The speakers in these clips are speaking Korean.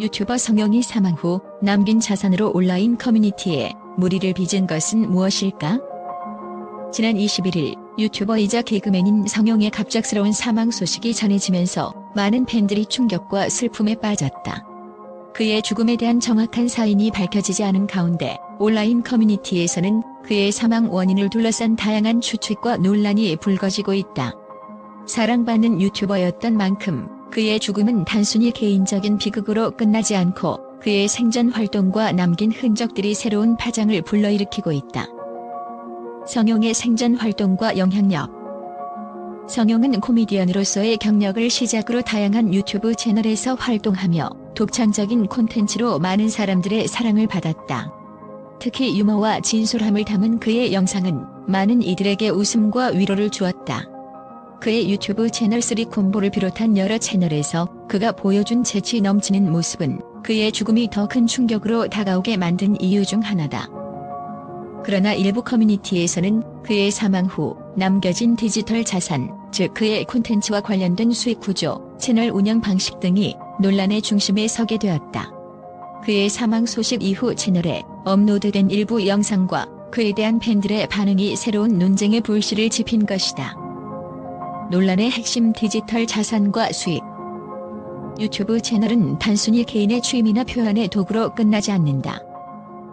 유튜버 성영이 사망 후 남긴 자산으로 온라인 커뮤니티에 무리를 빚은 것은 무엇일까? 지난 21일 유튜버이자 개그맨인 성영의 갑작스러운 사망 소식이 전해지면서 많은 팬들이 충격과 슬픔에 빠졌다. 그의 죽음에 대한 정확한 사인이 밝혀지지 않은 가운데 온라인 커뮤니티에서는 그의 사망 원인을 둘러싼 다양한 추측과 논란이 불거지고 있다. 사랑받는 유튜버였던 만큼 그의 죽음은 단순히 개인적인 비극으로 끝나지 않고 그의 생전 활동과 남긴 흔적들이 새로운 파장을 불러일으키고 있다. 성영의 생전 활동과 영향력. 성영은 코미디언으로서의 경력을 시작으로 다양한 유튜브 채널에서 활동하며 독창적인 콘텐츠로 많은 사람들의 사랑을 받았다. 특히 유머와 진솔함을 담은 그의 영상은 많은 이들에게 웃음과 위로를 주었다. 그의 유튜브 채널 3콤보를 비롯한 여러 채널에서 그가 보여준 재치 넘치는 모습은 그의 죽음이 더 큰 충격으로 다가오게 만든 이유 중 하나다. 그러나 일부 커뮤니티에서는 그의 사망 후 남겨진 디지털 자산, 즉 그의 콘텐츠와 관련된 수익 구조, 채널 운영 방식 등이 논란의 중심에 서게 되었다. 그의 사망 소식 이후 채널에 업로드된 일부 영상과 그에 대한 팬들의 반응이 새로운 논쟁의 불씨를 지핀 것이다. 논란의 핵심 디지털 자산과 수익. 유튜브 채널은 단순히 개인의 취미나 표현의 도구로 끝나지 않는다.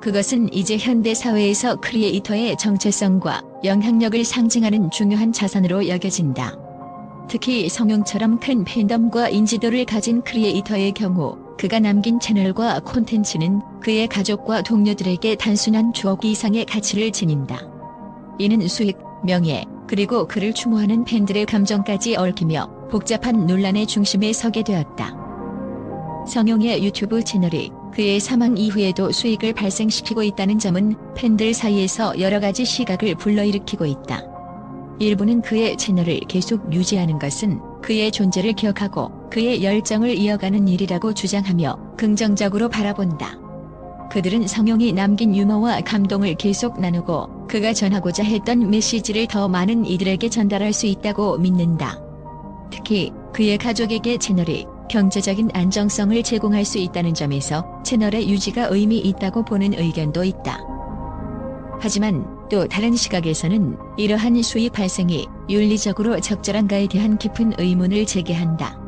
그것은 이제 현대 사회에서 크리에이터의 정체성과 영향력을 상징하는 중요한 자산으로 여겨진다. 특히 성영처럼 큰 팬덤과 인지도를 가진 크리에이터의 경우 그가 남긴 채널과 콘텐츠는 그의 가족과 동료들에게 단순한 추억 이상의 가치를 지닌다. 이는 수익, 명예, 그리고 그를 추모하는 팬들의 감정까지 얽히며 복잡한 논란의 중심에 서게 되었다. 성영의 유튜브 채널이 그의 사망 이후에도 수익을 발생시키고 있다는 점은 팬들 사이에서 여러 가지 시각을 불러일으키고 있다. 일부는 그의 채널을 계속 유지하는 것은 그의 존재를 기억하고 그의 열정을 이어가는 일이라고 주장하며 긍정적으로 바라본다. 그들은 성영이 남긴 유머와 감동을 계속 나누고 그가 전하고자 했던 메시지를 더 많은 이들에게 전달할 수 있다고 믿는다. 특히 그의 가족에게 채널이 경제적인 안정성을 제공할 수 있다는 점에서 채널의 유지가 의미 있다고 보는 의견도 있다. 하지만 또 다른 시각에서는 이러한 수익 발생이 윤리적으로 적절한가에 대한 깊은 의문을 제기한다.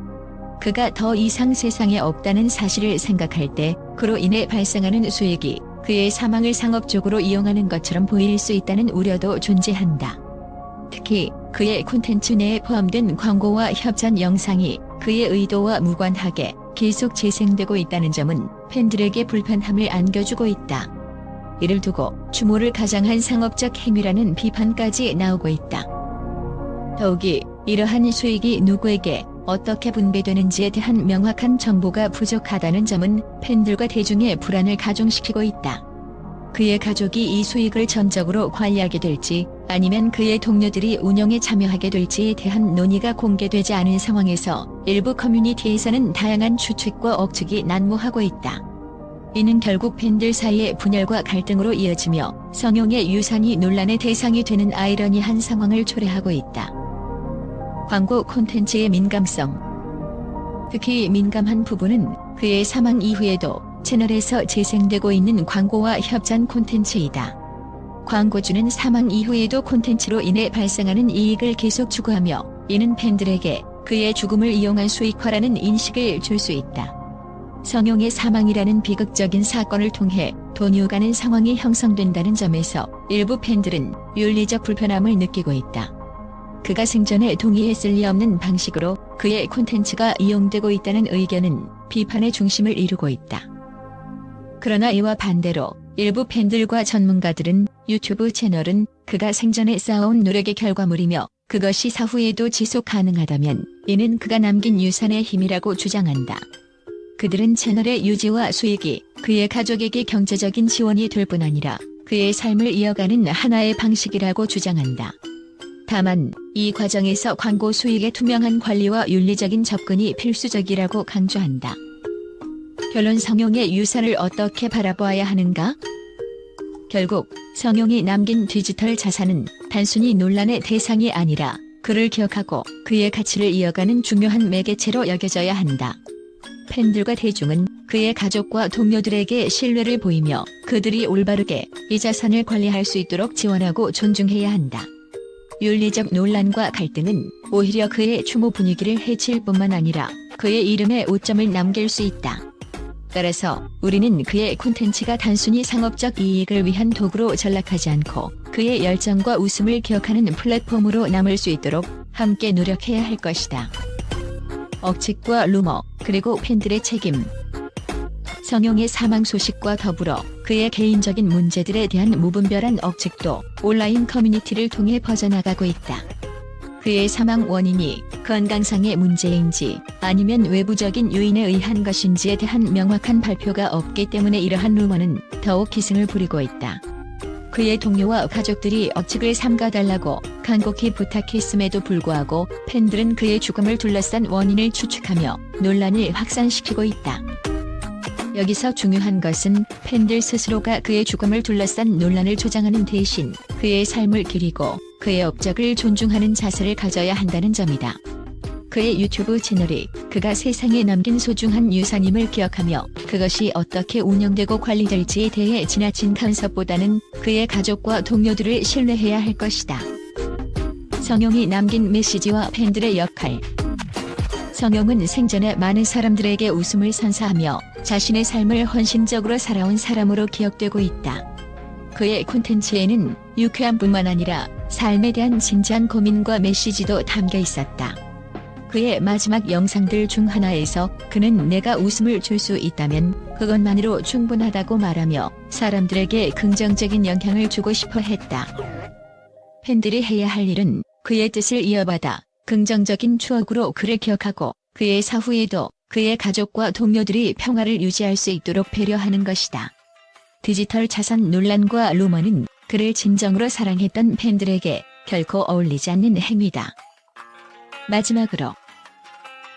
그가 더 이상 세상에 없다는 사실을 생각할 때 그로 인해 발생하는 수익이 그의 사망을 상업적으로 이용하는 것처럼 보일 수 있다는 우려도 존재한다. 특히 그의 콘텐츠 내에 포함된 광고와 협찬 영상이 그의 의도와 무관하게 계속 재생되고 있다는 점은 팬들에게 불편함을 안겨주고 있다. 이를 두고 추모를 가장한 상업적 행위라는 비판까지 나오고 있다. 더욱이 이러한 수익이 누구에게 어떻게 분배되는지에 대한 명확한 정보가 부족하다는 점은 팬들과 대중의 불안을 가중시키고 있다. 그의 가족이 이 수익을 전적으로 관리하게 될지 아니면 그의 동료들이 운영에 참여하게 될지에 대한 논의가 공개되지 않은 상황에서 일부 커뮤니티에서는 다양한 추측과 억측이 난무하고 있다. 이는 결국 팬들 사이의 분열과 갈등으로 이어지며 성영의 유산이 논란의 대상이 되는 아이러니한 상황을 초래하고 있다. 광고 콘텐츠의 민감성. 특히 민감한 부분은 그의 사망 이후에도 채널에서 재생되고 있는 광고와 협찬 콘텐츠이다. 광고주는 사망 이후에도 콘텐츠로 인해 발생하는 이익을 계속 추구하며 이는 팬들에게 그의 죽음을 이용한 수익화라는 인식을 줄 수 있다. 성영의 사망이라는 비극적인 사건을 통해 돈이 오가는 상황이 형성된다는 점에서 일부 팬들은 윤리적 불편함을 느끼고 있다. 그가 생전에 동의했을 리 없는 방식으로 그의 콘텐츠가 이용되고 있다는 의견은 비판의 중심을 이루고 있다. 그러나 이와 반대로 일부 팬들과 전문가들은 유튜브 채널은 그가 생전에 쌓아온 노력의 결과물이며 그것이 사후에도 지속 가능하다면 이는 그가 남긴 유산의 힘이라고 주장한다. 그들은 채널의 유지와 수익이 그의 가족에게 경제적인 지원이 될 뿐 아니라 그의 삶을 이어가는 하나의 방식이라고 주장한다. 다만 이 과정에서 광고 수익의 투명한 관리와 윤리적인 접근이 필수적이라고 강조한다. 결론 성영의 유산을 어떻게 바라보아야 하는가? 결국 성영이 남긴 디지털 자산은 단순히 논란의 대상이 아니라 그를 기억하고 그의 가치를 이어가는 중요한 매개체로 여겨져야 한다. 팬들과 대중은 그의 가족과 동료들에게 신뢰를 보이며 그들이 올바르게 이 자산을 관리할 수 있도록 지원하고 존중해야 한다. 윤리적 논란과 갈등은 오히려 그의 추모 분위기를 해칠 뿐만 아니라 그의 이름에 오점을 남길 수 있다. 따라서 우리는 그의 콘텐츠가 단순히 상업적 이익을 위한 도구로 전락하지 않고 그의 열정과 웃음을 기억하는 플랫폼으로 남을 수 있도록 함께 노력해야 할 것이다. 억측과 루머, 그리고 팬들의 책임. 성용의 사망 소식과 더불어 그의 개인적인 문제들에 대한 무분별한 억측도 온라인 커뮤니티를 통해 퍼져나가고 있다. 그의 사망 원인이 건강상의 문제인지 아니면 외부적인 요인에 의한 것인지에 대한 명확한 발표가 없기 때문에 이러한 루머는 더욱 기승을 부리고 있다. 그의 동료와 가족들이 억측을 삼가달라고 간곡히 부탁했음에도 불구하고 팬들은 그의 죽음을 둘러싼 원인을 추측하며 논란을 확산시키고 있다. 여기서 중요한 것은 팬들 스스로가 그의 죽음을 둘러싼 논란을 조장하는 대신 그의 삶을 기리고 그의 업적을 존중하는 자세를 가져야 한다는 점이다. 그의 유튜브 채널이 그가 세상에 남긴 소중한 유산임을 기억하며 그것이 어떻게 운영되고 관리될지에 대해 지나친 간섭보다는 그의 가족과 동료들을 신뢰해야 할 것이다. 성용이 남긴 메시지와 팬들의 역할. 성용은 생전에 많은 사람들에게 웃음을 선사하며 자신의 삶을 헌신적으로 살아온 사람으로 기억되고 있다. 그의 콘텐츠에는 유쾌함뿐만 아니라 삶에 대한 진지한 고민과 메시지도 담겨 있었다. 그의 마지막 영상들 중 하나에서 그는 내가 웃음을 줄 수 있다면 그것만으로 충분하다고 말하며 사람들에게 긍정적인 영향을 주고 싶어 했다. 팬들이 해야 할 일은 그의 뜻을 이어받아 긍정적인 추억으로 그를 기억하고 그의 사후에도 그의 가족과 동료들이 평화를 유지할 수 있도록 배려하는 것이다. 디지털 자산 논란과 루머는 그를 진정으로 사랑했던 팬들에게 결코 어울리지 않는 행위다. 마지막으로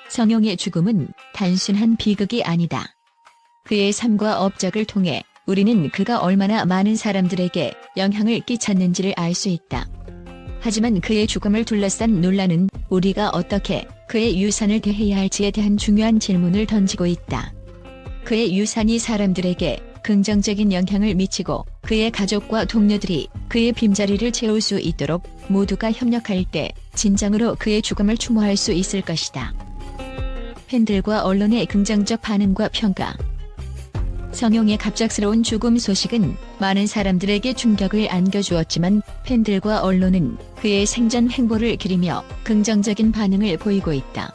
성용의 죽음은 단순한 비극이 아니다. 그의 삶과 업적을 통해 우리는 그가 얼마나 많은 사람들에게 영향을 끼쳤는지를 알 수 있다. 하지만 그의 죽음을 둘러싼 논란은 우리가 어떻게 그의 유산을 대해야 할지에 대한 중요한 질문을 던지고 있다. 그의 유산이 사람들에게 긍정적인 영향을 미치고 그의 가족과 동료들이 그의 빈자리를 채울 수 있도록 모두가 협력할 때 진정으로 그의 죽음을 추모할 수 있을 것이다. 팬들과 언론의 긍정적 반응과 평가. 성용의 갑작스러운 죽음 소식은 많은 사람들에게 충격을 안겨주었지만 팬들과 언론은 그의 생전 행보를 기리며 긍정적인 반응을 보이고 있다.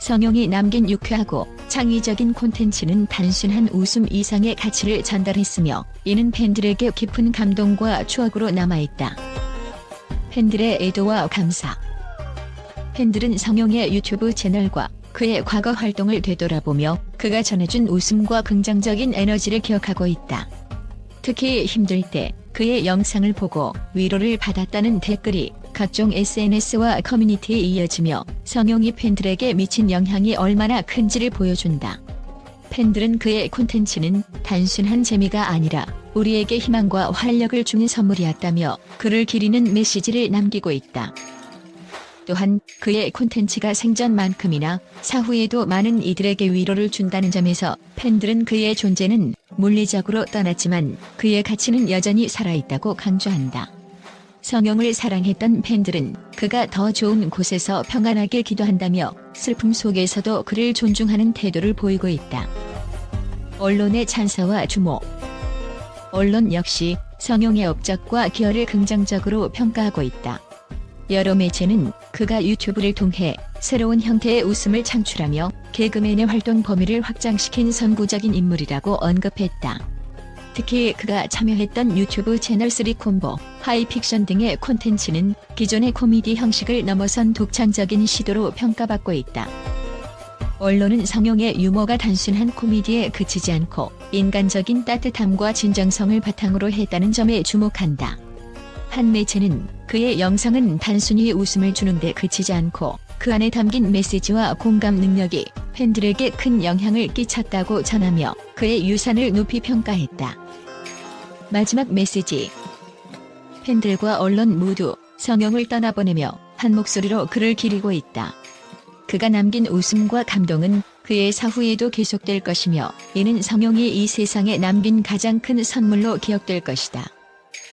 성용이 남긴 유쾌하고 창의적인 콘텐츠는 단순한 웃음 이상의 가치를 전달했으며 이는 팬들에게 깊은 감동과 추억으로 남아있다. 팬들의 애도와 감사. 팬들은 성용의 유튜브 채널과 그의 과거 활동을 되돌아보며 그가 전해준 웃음과 긍정적인 에너지를 기억하고 있다. 특히 힘들 때 그의 영상을 보고 위로를 받았다는 댓글이 각종 SNS와 커뮤니티에 이어지며 성용이 팬들에게 미친 영향이 얼마나 큰지를 보여준다. 팬들은 그의 콘텐츠는 단순한 재미가 아니라 우리에게 희망과 활력을 주는 선물이었다며 그를 기리는 메시지를 남기고 있다. 또한 그의 콘텐츠가 생전만큼이나 사후에도 많은 이들에게 위로를 준다는 점에서 팬들은 그의 존재는 물리적으로 떠났지만 그의 가치는 여전히 살아있다고 강조한다. 성용을 사랑했던 팬들은 그가 더 좋은 곳에서 평안하길 기도한다며 슬픔 속에서도 그를 존중하는 태도를 보이고 있다. 언론의 찬사와 주목. 언론 역시 성용의 업적과 기여를 긍정적으로 평가하고 있다. 여러 매체는 그가 유튜브를 통해 새로운 형태의 웃음을 창출하며 개그맨의 활동 범위를 확장시킨 선구적인 인물이라고 언급했다. 특히 그가 참여했던 유튜브 채널 3콤보, 하이픽션 등의 콘텐츠는 기존의 코미디 형식을 넘어선 독창적인 시도로 평가받고 있다. 언론은 성용의 유머가 단순한 코미디에 그치지 않고 인간적인 따뜻함과 진정성을 바탕으로 했다는 점에 주목한다. 한 매체는 그의 영상은 단순히 웃음을 주는데 그치지 않고 그 안에 담긴 메시지와 공감 능력이 팬들에게 큰 영향을 끼쳤다고 전하며 그의 유산을 높이 평가했다. 마지막 메시지. 팬들과 언론 모두 성용을 떠나보내며 한 목소리로 그를 기리고 있다. 그가 남긴 웃음과 감동은 그의 사후에도 계속될 것이며 이는 성용이 이 세상에 남긴 가장 큰 선물로 기억될 것이다.